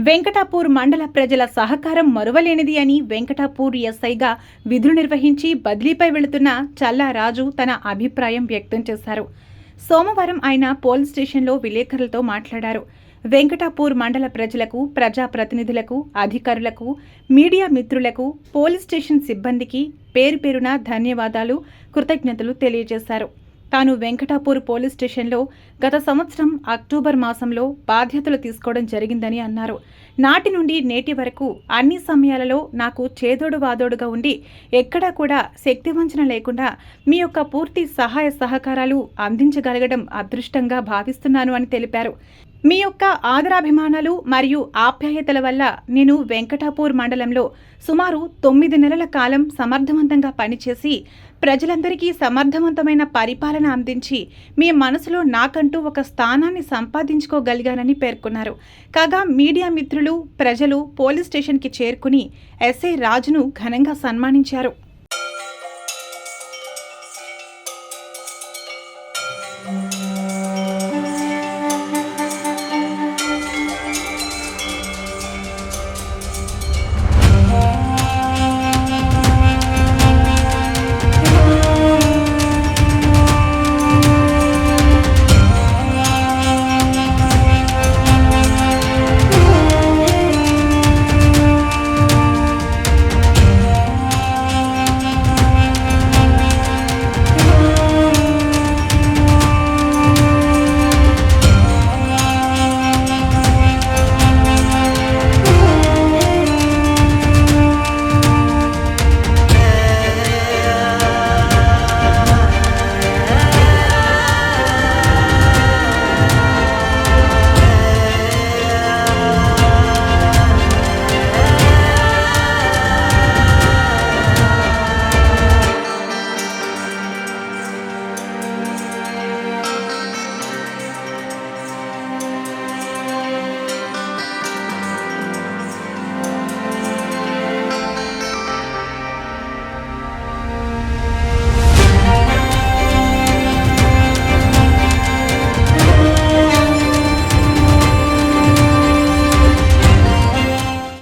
వెంకటాపూర్ మండల ప్రజల సహకారం మరువలేనిది అని వెంకటాపూర్ ఎస్ఐగా విధులు నిర్వహించి బదిలీపై వెళుతున్న చల్లా రాజు తన అభిప్రాయం వ్యక్తం చేశారు. సోమవారం ఆయన పోలీస్ స్టేషన్లో విలేకరులతో మాట్లాడారు. వెంకటాపూర్ మండల ప్రజలకు, ప్రజాప్రతినిధులకు, అధికారులకు, మీడియా మిత్రులకు, పోలీస్ స్టేషన్ సిబ్బందికి పేరు పేరున ధన్యవాదాలు, కృతజ్ఞతలు తెలియజేశారు. తాను వెంకటాపూర్ పోలీస్ స్టేషన్లో గత సంవత్సరం అక్టోబర్ మాసంలో బాధ్యతలు తీసుకోవడం జరిగిందని అన్నారు. నాటి నుండి నేటి వరకు అన్ని సమయాలలో నాకు చేదోడు వాదోడుగా ఉండి ఎక్కడా కూడా శక్తివంచన లేకుండా మీ యొక్క పూర్తి సహాయ సహకారాలు అందించగలగడం అదృష్టంగా భావిస్తున్నాను అని తెలిపారు. మీ యొక్క ఆదరాభిమానాలు మరియు ఆప్యాయతల వల్ల నేను వెంకటాపూర్ మండలంలో సుమారు 9 నెలల కాలం సమర్థవంతంగా పనిచేసి ప్రజలందరికీ సమర్థవంతమైన పరిపాలన అందించి మీ మనసులో నాకంటూ ఒక స్థానాన్ని సంపాదించుకోగలిగానని పేర్కొన్నారు. కాగా మీడియా మిత్రులు, ప్రజలు పోలీస్ స్టేషన్కి చేరుకుని ఎస్ఐ రాజును ఘనంగా సన్మానించారు.